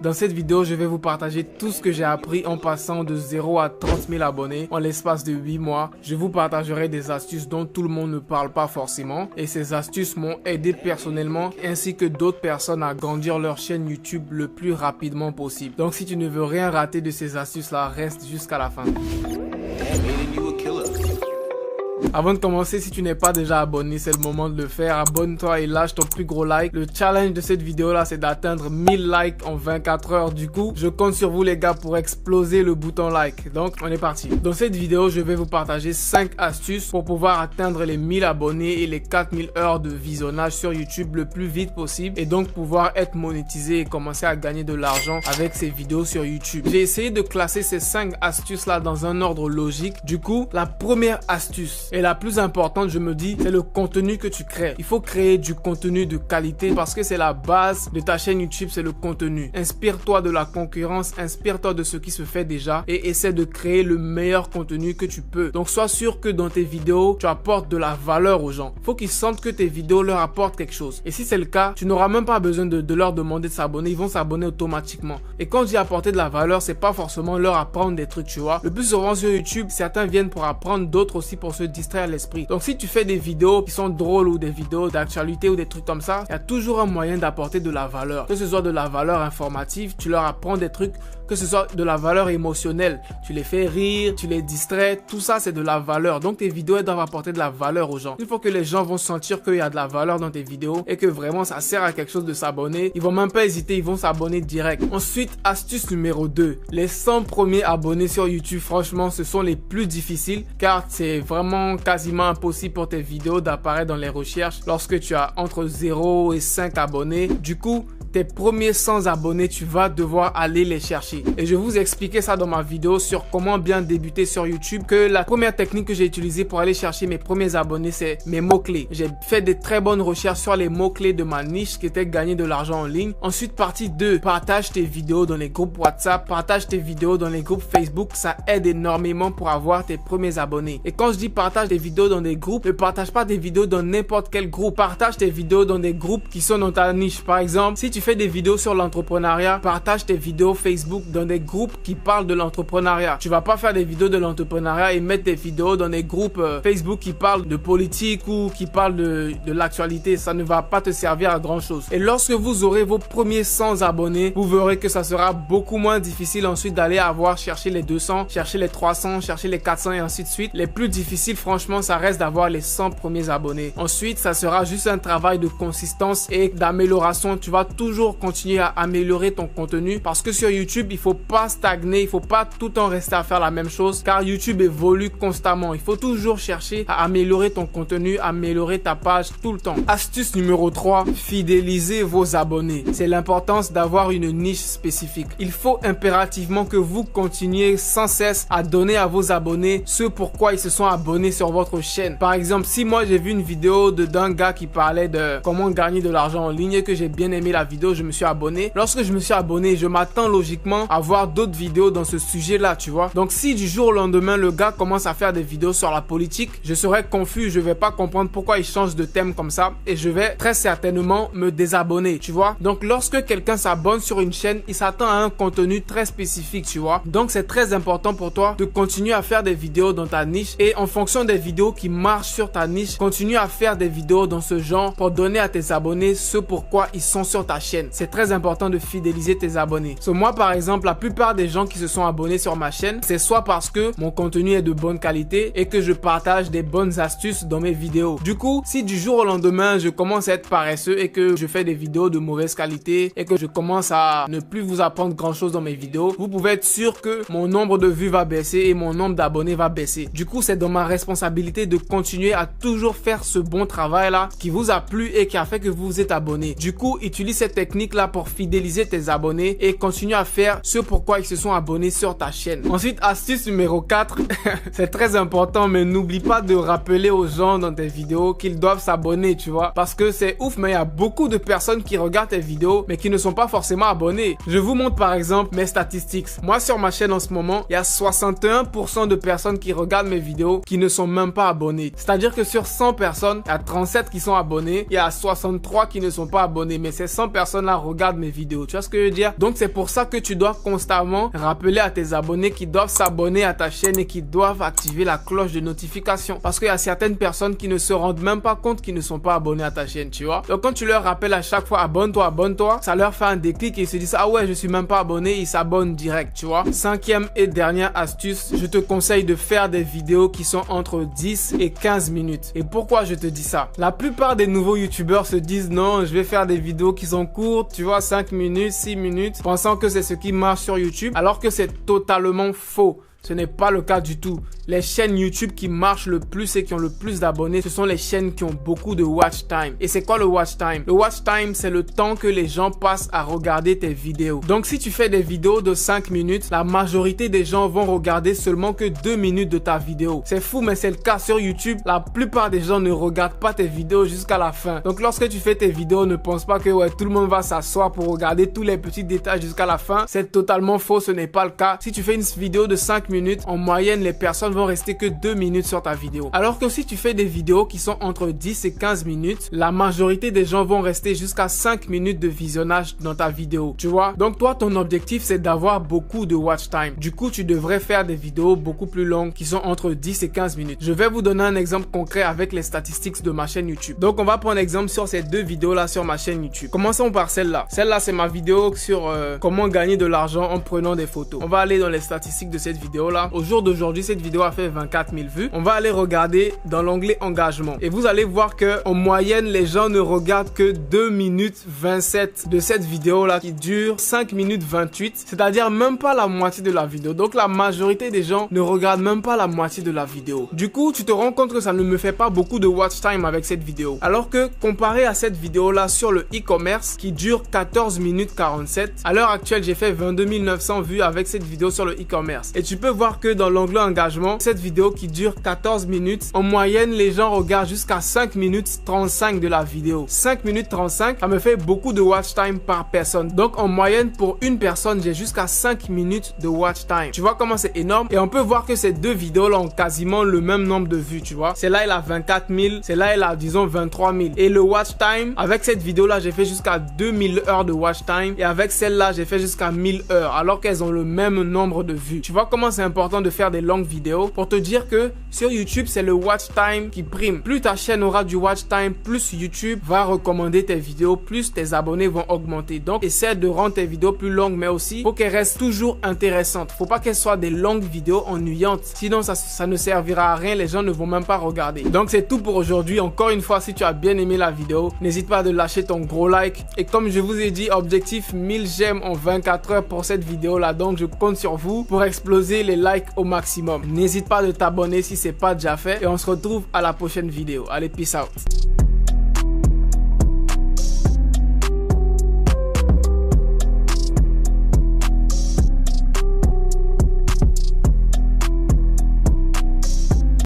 Dans cette vidéo, je vais vous partager tout ce que j'ai appris en passant de 0 à 30 000 abonnés en l'espace de 8 mois. Je vous partagerai des astuces dont tout le monde ne parle pas forcément et ces astuces m'ont aidé personnellement ainsi que d'autres personnes à grandir leur chaîne YouTube le plus rapidement possible. Donc si tu ne veux rien rater de ces astuces-là, reste jusqu'à la fin. Avant de commencer, si tu n'es pas déjà abonné, c'est le moment de le faire. Abonne-toi et lâche ton plus gros like. Le challenge de cette vidéo là, c'est d'atteindre 1000 likes en 24 heures. Du coup, je compte sur vous les gars pour exploser le bouton like. Donc, on est parti. Dans cette vidéo, je vais vous partager 5 astuces pour pouvoir atteindre les 1000 abonnés et les 4000 heures de visionnage sur YouTube le plus vite possible et donc pouvoir être monétisé et commencer à gagner de l'argent avec ces vidéos sur YouTube. J'ai essayé de classer ces 5 astuces là dans un ordre logique. Du coup, la première astuce et la plus importante, je me dis, c'est le contenu que tu crées. Il faut créer du contenu de qualité parce que c'est la base de ta chaîne YouTube, c'est le contenu. Inspire-toi de la concurrence, inspire-toi de ce qui se fait déjà et essaie de créer le meilleur contenu que tu peux. Donc, sois sûr que dans tes vidéos, tu apportes de la valeur aux gens. Il faut qu'ils sentent que tes vidéos leur apportent quelque chose. Et si c'est le cas, tu n'auras même pas besoin de leur demander de s'abonner. Ils vont s'abonner automatiquement. Et quand je dis apporter de la valeur, c'est pas forcément leur apprendre des trucs, tu vois. Le plus souvent sur YouTube, certains viennent pour apprendre, d'autres aussi pour se distraire l'esprit. Donc si tu fais des vidéos qui sont drôles ou des vidéos d'actualité ou des trucs comme ça, il y a toujours un moyen d'apporter de la valeur. Que ce soit de la valeur informative, tu leur apprends des trucs, que ce soit de la valeur émotionnelle, tu les fais rire, tu les distrais, tout ça c'est de la valeur. Donc tes vidéos elles doivent apporter de la valeur aux gens. Il faut que les gens vont sentir qu'il y a de la valeur dans tes vidéos et que vraiment ça sert à quelque chose de s'abonner. Ils vont même pas hésiter, ils vont s'abonner direct. Ensuite, astuce numéro 2. Les 100 premiers abonnés sur YouTube, franchement, ce sont les plus difficiles car c'est vraiment quasiment impossible pour tes vidéos d'apparaître dans les recherches lorsque tu as entre 0 et 5 abonnés. Du coup, tes premiers 100 abonnés, tu vas devoir aller les chercher. Et je vais vous expliquer ça dans ma vidéo sur comment bien débuter sur YouTube. Que la première technique que j'ai utilisée pour aller chercher mes premiers abonnés, c'est mes mots-clés. J'ai fait des très bonnes recherches sur les mots-clés de ma niche qui était gagner de l'argent en ligne. Ensuite, partie 2, partage tes vidéos dans les groupes WhatsApp, partage tes vidéos dans les groupes Facebook. Ça aide énormément pour avoir tes premiers abonnés. Et quand je dis partage tes vidéos dans des groupes, ne partage pas tes vidéos dans n'importe quel groupe. Partage tes vidéos dans des groupes qui sont dans ta niche. Par exemple, si tu fais des vidéos sur l'entrepreneuriat, partage tes vidéos Facebook dans des groupes qui parlent de l'entrepreneuriat. Tu vas pas faire des vidéos de l'entrepreneuriat et mettre tes vidéos dans des groupes Facebook qui parlent de politique ou qui parlent de l'actualité. Ça ne va pas te servir à grand chose. Et lorsque vous aurez vos premiers 100 abonnés, vous verrez que ça sera beaucoup moins difficile ensuite d'aller chercher les 200, chercher les 300, chercher les 400 et ainsi de suite. Les plus difficiles, franchement, ça reste d'avoir les 100 premiers abonnés. Ensuite, ça sera juste un travail de consistance et d'amélioration. Tu vas toujours continuer à améliorer ton contenu parce que sur YouTube, il faut pas stagner, il faut pas tout le temps rester à faire la même chose car YouTube évolue constamment. Il faut toujours chercher à améliorer ton contenu, améliorer ta page tout le temps. Astuce numéro 3, fidéliser vos abonnés. C'est l'importance d'avoir une niche spécifique. Il faut impérativement que vous continuiez sans cesse à donner à vos abonnés ce pourquoi ils se sont abonnés sur votre chaîne. Par exemple, si moi j'ai vu une vidéo d'un gars qui parlait de comment gagner de l'argent en ligne et que j'ai bien aimé la vidéo, je me suis abonné. Lorsque je me suis abonné, je m'attends logiquement à voir d'autres vidéos dans ce sujet-là, tu vois. Donc si du jour au lendemain, le gars commence à faire des vidéos sur la politique, je serai confus, je vais pas comprendre pourquoi il change de thème comme ça et je vais très certainement me désabonner, tu vois. Donc lorsque quelqu'un s'abonne sur une chaîne, il s'attend à un contenu très spécifique, tu vois. Donc c'est très important pour toi de continuer à faire des vidéos dans ta niche et en fonction des vidéos qui marchent sur ta niche, continue à faire des vidéos dans ce genre pour donner à tes abonnés ce pourquoi ils sont sur ta chaîne. C'est très important de fidéliser tes abonnés. Moi, par exemple, la plupart des gens qui se sont abonnés sur ma chaîne, c'est soit parce que mon contenu est de bonne qualité et que je partage des bonnes astuces dans mes vidéos. Du coup, si du jour au lendemain, je commence à être paresseux et que je fais des vidéos de mauvaise qualité et que je commence à ne plus vous apprendre grand chose dans mes vidéos, vous pouvez être sûr que mon nombre de vues va baisser et mon nombre d'abonnés va baisser. Du coup, c'est dans ma responsabilité de continuer à toujours faire ce bon travail-là qui vous a plu et qui a fait que vous vous êtes abonné. Du coup, utilise cette technique-là pour fidéliser tes abonnés et continue à faire ce pourquoi ils se sont abonnés sur ta chaîne. Ensuite, astuce numéro 4, c'est très important, mais n'oublie pas de rappeler aux gens dans tes vidéos qu'ils doivent s'abonner, tu vois. Parce que c'est ouf, mais il y a beaucoup de personnes qui regardent tes vidéos, mais qui ne sont pas forcément abonnés. Je vous montre par exemple mes statistiques. Moi, sur ma chaîne en ce moment, il y a 61% de personnes qui regardent mes vidéos qui ne sont même pas abonnés. C'est-à-dire que sur 100 personnes, il y a 37 qui sont abonnés, il y a 63 qui ne sont pas abonnés. Mais ces 100 personnes personnes-là regardent mes vidéos. Tu vois ce que je veux dire? Donc c'est pour ça que tu dois constamment rappeler à tes abonnés qu'ils doivent s'abonner à ta chaîne et qu'ils doivent activer la cloche de notification. Parce qu'il y a certaines personnes qui ne se rendent même pas compte qu'ils ne sont pas abonnés à ta chaîne, tu vois. Donc quand tu leur rappelles à chaque fois abonne-toi, abonne-toi, ça leur fait un déclic et ils se disent ah ouais, je suis même pas abonné, ils s'abonnent direct, tu vois. Cinquième et dernière astuce, je te conseille de faire des vidéos qui sont entre 10 et 15 minutes. Et pourquoi je te dis ça? La plupart des nouveaux youtubeurs se disent non, je vais faire des vidéos qui sont courtes, tu vois, 5 minutes, 6 minutes, pensant que c'est ce qui marche sur YouTube, alors que c'est totalement faux. Ce n'est pas le cas du tout. Les chaînes YouTube qui marchent le plus et qui ont le plus d'abonnés, ce sont les chaînes qui ont beaucoup de watch time. Et c'est quoi le watch time? Le watch time, c'est le temps que les gens passent à regarder tes vidéos. Donc si tu fais des vidéos de 5 minutes, la majorité des gens vont regarder seulement que 2 minutes de ta vidéo. C'est fou, mais c'est le cas sur YouTube. La plupart des gens ne regardent pas tes vidéos jusqu'à la fin. Donc lorsque tu fais tes vidéos, ne pense pas que ouais, tout le monde va s'asseoir pour regarder tous les petits détails jusqu'à la fin. C'est totalement faux, ce n'est pas le cas. Si tu fais une vidéo de 5 minutes, en moyenne, les personnes vont rester que 2 minutes sur ta vidéo. Alors que si tu fais des vidéos qui sont entre 10 et 15 minutes, la majorité des gens vont rester jusqu'à 5 minutes de visionnage dans ta vidéo. Tu vois? Donc toi, ton objectif, c'est d'avoir beaucoup de watch time. Du coup, tu devrais faire des vidéos beaucoup plus longues qui sont entre 10 et 15 minutes. Je vais vous donner un exemple concret avec les statistiques de ma chaîne YouTube. Donc, on va prendre exemple sur ces deux vidéos-là sur ma chaîne YouTube. Commençons par celle-là. Celle-là, c'est ma vidéo sur comment gagner de l'argent en prenant des photos. On va aller dans les statistiques de cette vidéo-là. Au jour d'aujourd'hui, cette vidéo a fait 24 000 vues. On va aller regarder dans l'onglet engagement. Et vous allez voir que en moyenne, les gens ne regardent que 2 minutes 27 de cette vidéo-là qui dure 5 minutes 28. C'est-à-dire même pas la moitié de la vidéo. Donc la majorité des gens ne regardent même pas la moitié de la vidéo. Du coup, tu te rends compte que ça ne me fait pas beaucoup de watch time avec cette vidéo. Alors que comparé à cette vidéo-là sur le e-commerce qui dure 14 minutes 47, à l'heure actuelle, j'ai fait 22 900 vues avec cette vidéo sur le e-commerce. Et tu peux voir que dans l'onglet engagement, cette vidéo qui dure 14 minutes, en moyenne, les gens regardent jusqu'à 5 minutes 35 de la vidéo. 5 minutes 35, ça me fait beaucoup de watch time par personne. Donc, en moyenne, pour une personne, j'ai jusqu'à 5 minutes de watch time. Tu vois comment c'est énorme? Et on peut voir que ces deux vidéos-là ont quasiment le même nombre de vues, tu vois. Celle-là, elle a 24 000. Celle-là, elle a, disons, 23 000. Et le watch time, avec cette vidéo-là, j'ai fait jusqu'à 2000 heures de watch time. Et avec celle-là, j'ai fait jusqu'à 1000 heures. Alors qu'elles ont le même nombre de vues. Tu vois comment c'est important de faire des longues vidéos pour te dire que sur YouTube, c'est le watch time qui prime. Plus ta chaîne aura du watch time, plus YouTube va recommander tes vidéos, plus tes abonnés vont augmenter. Donc, essaie de rendre tes vidéos plus longues, mais aussi, faut qu'elles restent toujours intéressantes. Faut pas qu'elles soient des longues vidéos ennuyantes. Sinon, ça ne servira à rien. Les gens ne vont même pas regarder. Donc, c'est tout pour aujourd'hui. Encore une fois, si tu as bien aimé la vidéo, n'hésite pas à lâcher ton gros like. Et comme je vous ai dit, objectif 1000 j'aime en 24 heures pour cette vidéo-là. Donc, je compte sur vous pour exploser les likes au maximum. N'hésite pas de t'abonner si c'est pas déjà fait. Et on se retrouve à la prochaine vidéo. Allez, peace out.